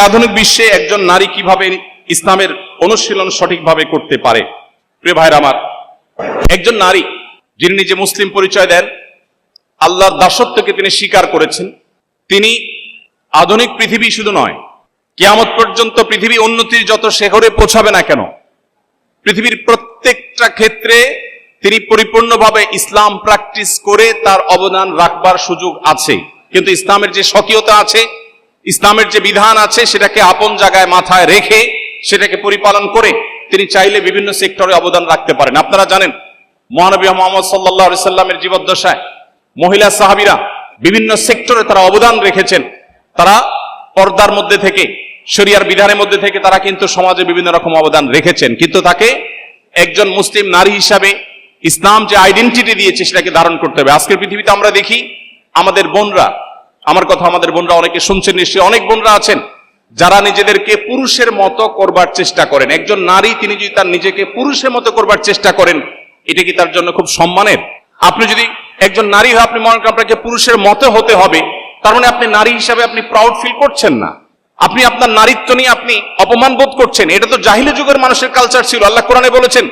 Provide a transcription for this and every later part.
আধুনিক বিশ্বে একজন নারী কিভাবে ইসলামের অনুশীলন সঠিকভাবে করতে পারে? প্রিয় ভাইরা আমার, একজন নারী যিনি নিজে মুসলিম পরিচয় দেন, আল্লাহর দাসত্বকে তিনি স্বীকার করেছেন, তিনি আধুনিক পৃথিবী শুধু নয়, কিয়ামত পর্যন্ত পৃথিবী উন্নতির যত শিখরে পৌঁছাবে না কেন, পৃথিবীর প্রত্যেকটা ক্ষেত্রে তিনি পরিপূর্ণভাবে ইসলাম প্র্যাকটিস করে তার অবদান রাখবার সুযোগ আছে। কিন্তু ইসলামের যে স্বকীয়তা আছে, ইসলামের যে বিধান আছে, সেটাকে আপন জায়গায় মাথায় রেখে সেটাকে পরিপালন করে তিনি চাইলে বিভিন্ন সেক্টরে অবদান রাখতে পারেন। আপনারা জানেন, মহানবী মুহাম্মদ সাল্লাল্লাহু আলাইহি সাল্লামের জীবদ্দশায় মহিলা সাহাবীরা বিভিন্ন সেক্টরে তারা অবদান রেখেছেন। তারা পর্দার মধ্যে থেকে, শরিয়ার বিধানের মধ্যে থেকে তারা কিন্তু সমাজে বিভিন্ন রকম অবদান রেখেছেন। কিন্তু তাকে একজন মুসলিম নারী হিসাবে ইসলাম যে আইডেন্টিটি দিয়েছে সেটাকে ধারণ করতে হবে। আজকের পৃথিবীতে আমরা দেখি আমাদের বোনরা, আমার কথা আমাদের বোনরা অনেকে শুনছেন নিশ্চয়ই, অনেক বোনরা আছেন যারা নিজেদেরকে পুরুষের মতো করবার চেষ্টা করেন। একজন নারী তিনি যদি তার নিজেকে পুরুষের মতো করবার চেষ্টা করেন, এটা কি তার জন্য খুব সম্মানের? আপনি যদি একজন নারী হয়, আপনি মনে করেন আপনাকে পুরুষের মতো হতে হবে, তার মানে আপনি নারী হিসাবে আপনি প্রাউড ফিল করছেন না, আপনি আপনার নারীত্ব নিয়ে আপনি অপমান বোধ করছেন। এটা তো জাহিলি যুগের মানুষের কালচার ছিল। আল্লাহ কোরআনে বলেছেন,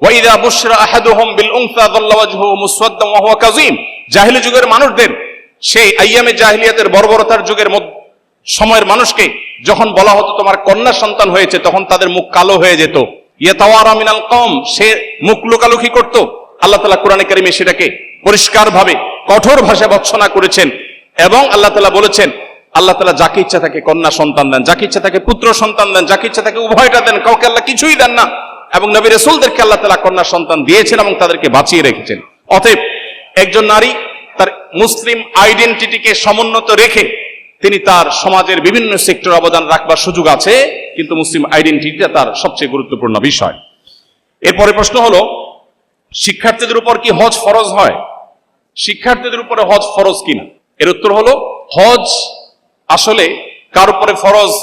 ওয়াইদা বুশরা আহাদুহুম বিল উনসা যাল্লা ওয়াজহুহু মুসওয়াদ্দান ওয়া হুয়া কাযীম। জাহিলি যুগের মানুষদের, সেই আইয়ামে জাহিলিয়াতের বর্বরতার যুগের সময়ের মানুষকে যখন বলা হতো তোমার কন্যা সন্তান হয়েছে, তখন তাদের মুখ কালো হয়ে যেত। ইয়াতাওয়ারা মিনাল কওম, সে মুখ লুকালুকি করত। আল্লাহ তাআলা কোরআনে কারিমে সেটাকে পরিষ্কারভাবে কঠোর ভাষায় ভৎসনা করেছেন। এবং আল্লাহ তাআলা বলেছেন, আল্লাহ তাআলা যাকে ইচ্ছা তাকে কন্যা সন্তান দেন, যাকে ইচ্ছা তাকে পুত্র সন্তান দেন, যাকে ইচ্ছা তাকে উভয়টা দেন, কাউকে আল্লাহ কিছুই দেন না। এবং নবী রাসূলদেরকে আল্লাহ তাআলা কন্যা সন্তান দিয়েছেন এবং তাদেরকে বাঁচিয়ে রেখেছেন। অতএব একজন নারী তার মুসলিম আইডেন্টিটিকে সমুন্নত রেখে তিনি তার সমাজের বিভিন্ন সেক্টর অবদান রাখবার সুযোগ আছে, কিন্তু মুসলিম আইডেন্টিটিটা তার সবচেয়ে গুরুত্বপূর্ণ বিষয়। এরপরে প্রশ্ন হলো, শিক্ষার্থীদের উপর কি হজ ফরজ হয়? শিক্ষার্থীদের উপরে হজ ফরজ কিনা? এর উত্তর হলো, হজ আসলে কার উপরে ফরজ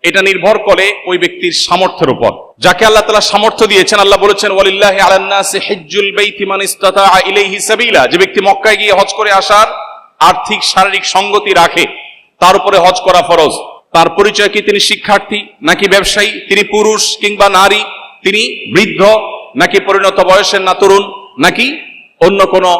এটা নির্ভর করে ওই ব্যক্তির সামর্থ্যের উপর। যাকে আল্লাহ তাআলা সামর্থ্য দিয়েছেন, আল্লাহ বলেছেন ওয়ালিল্লাহি আলান নাসি হিজ্জুল বাইতি মান ইসতাতাআ ইলাইহি সাবিলা, যে ব্যক্তি মক্কায় গিয়ে হজ করে আসার আর্থিক শারীরিক সঙ্গতি রাখে তার উপরে হজ করা ফরজ। তার পরিচয় কি তিনি শিক্ষার্থী নাকি ব্যবসায়ী, তিনি পুরুষ কিংবা নারী, তিনি বৃদ্ধ নাকি পরিণত বয়সের না তরুণ নাকি অন্য কোনো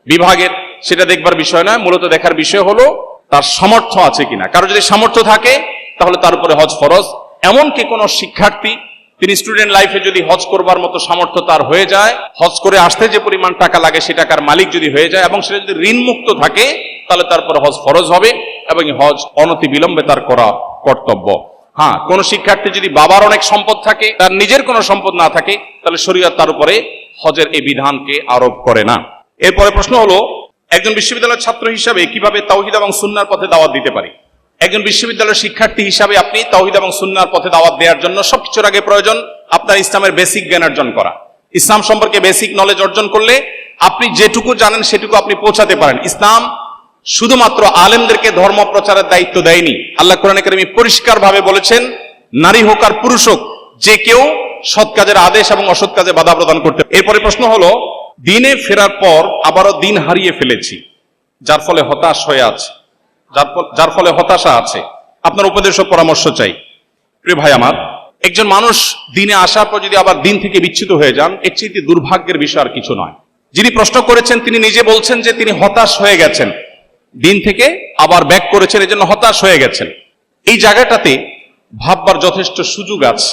বিভাগের, সেটা দেখবার বিষয় নয়। মূলত দেখার বিষয় হলো তার সামর্থ্য আছে কিনা। কারো যদি সামর্থ্য থাকে তাহলে তার উপরে হজ ফরজ। এমনকি কোনো শিক্ষার্থী তিনি স্টুডেন্ট লাইফে যদি হজ করবার মতো সামর্থ্য তার হয়ে যায়, হজ করে আসতে যে পরিমাণ টাকা লাগে সে টাকার মালিক যদি হয়ে যায় এবং সেটা যদি ঋণ মুক্ত থাকে, তাহলে তারপরে হজ ফরজ হবে এবং হজ অনতি বিলম্বে তার করা কর্তব্য। হ্যাঁ, কোন শিক্ষার্থী যদি বাবার অনেক সম্পদ থাকে, তার নিজের কোনো সম্পদ না থাকে, তাহলে শরীয়ত তার উপরে হজের এই বিধানকে আরোপ করে না। এরপরে প্রশ্ন হলো, একজন বিশ্ববিদ্যালয়ের ছাত্র হিসাবে কিভাবে তাওহীদ এবং সুন্নাহর পথে দাওয়াত দিতে পারি? একজন বিশ্ববিদ্যালয়ের শিক্ষার্থী হিসাবে আপনি তাওহীদ এবং সুন্নাহর পথে দাওয়াত দেওয়ার জন্য সবকিছুর আগে প্রয়োজন আপনার ইসলামের বেসিক জ্ঞান অর্জন করা। ইসলাম সম্পর্কে বেসিক নলেজ অর্জন করলে আপনি যেটুকু জানেন সেটুকু আপনি পৌঁছাতে পারেন। ইসলাম শুধুমাত্র আলেমদেরকে ধর্ম প্রচারের দায়িত্ব দেয়নি। আল্লাহ কোরআনে কারিমে পরিষ্কারভাবে বলেছেন, নারী হোক আর পুরুষ হোক, যে কেউ সৎ কাজের আদেশ এবং অসৎ কাজে বাধা প্রদান করতে। এরপরে প্রশ্ন হলো, দিনে ফেরার পর আবারও দিন হারিয়ে ফেলেছি, যার ফলে হতাশা আছে, আপনার উপদেশ ও পরামর্শ চাই। প্রিয় ভাই আমার, একজন মানুষ দিনে আসার পর যদি আবার দিন থেকে বিচ্যুত হয়ে যান, এর চেয়ে দুর্ভাগ্যের বিষয় আর কিছু নয়। যিনি প্রশ্ন করেছেন তিনি নিজে বলছেন যে তিনি হতাশ হয়ে গেছেন, দিন থেকে আবার ব্যাক করেছেন, এই জন্য হতাশ হয়ে গেছেন। এই জায়গাটাতে ভাববার যথেষ্ট সুযোগ আছে।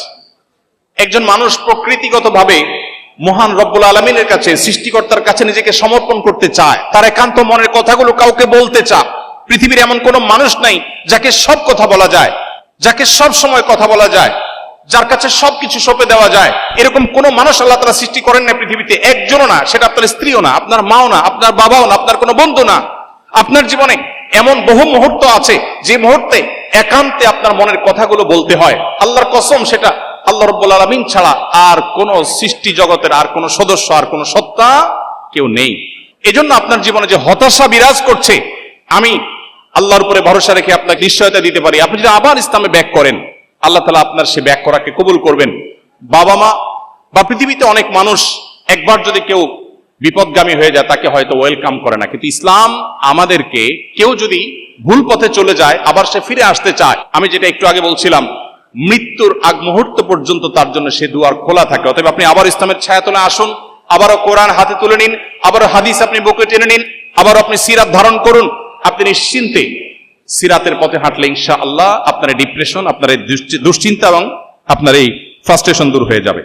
একজন মানুষ প্রকৃতিগতভাবে মহান রব্বুল আলামিনের কাছে, সৃষ্টিকর্তার কাছে নিজেকে সমর্পণ করতে চায়, তার একান্ত মনের কথাগুলো কাউকে বলতে চায়। পৃথিবীর এমন কোন মানুষ নাই যাকে সব কথা বলা যায়, যাকে সব সময় কথা বলা যায়, যার কাছে সবকিছু সঁপে দেওয়া যায়, এরকম কোন মানুষ আল্লাহ তাআলা সৃষ্টি করেন না পৃথিবীতে, একজনও না। সেটা আপনার স্ত্রীও না, আপনার মাও না, আপনার বাবাও না, আপনার কোনো বন্ধু না। আপনার জীবনে এমন বহু মুহূর্ত আছে যে মুহূর্তে একান্তে আপনার মনের কথাগুলো বলতে হয়। আল্লাহর কসম, সেটা আল্লাহ রাব্বুল আলামিন ছাড়া আর কোন সৃষ্টি জগতের আর কোন সদস্য, আর কোন সত্তা কেউ নেই। এজন্য আপনার জীবনে যে হতাশা বিরাজ করছে, আমি আল্লাহর উপরে ভরসা রেখে আপনাকে নিশ্চয়তা দিতে পারি, আপনি যদি আবার ইসলামে ব্যাক করেন, আল্লাহ তাআলা আপনার সে ব্যাক করাকে কবুল করবেন। বাবা মা বা পৃথিবীতে অনেক মানুষ, একবার যদি কেউ বিপদগামী হয়ে যায় তাকে হয়তো ওয়েলকাম করে না। কিন্তু ইসলাম আমাদেরকে, কেউ যদি ভুল পথে চলে যায় আবার সে ফিরে আসতে চায়, আমি যেটা একটু আগে বলছিলাম, মৃত্যুর আগ মুহূর্ত পর্যন্ত তার জন্য সে দুয়ার খোলা থাকে। অতএব আপনি আবার ইসলামের ছায়াতলে আসুন, আবারও কোরআন হাতে তুলে নিন, আবারও হাদিস আপনি বুকে টেনে নিন, আবারও আপনি সিরাত ধারণ করুন। আপনি নিশ্চিন্তে সিরাতের পথে হাঁটলে ইনশাআল্লাহ আপনার ডিপ্রেশন, আপনার দুশ্চিন্তা এবং আপনার এই ফ্রাস্ট্রেশন দূর হয়ে যাবে।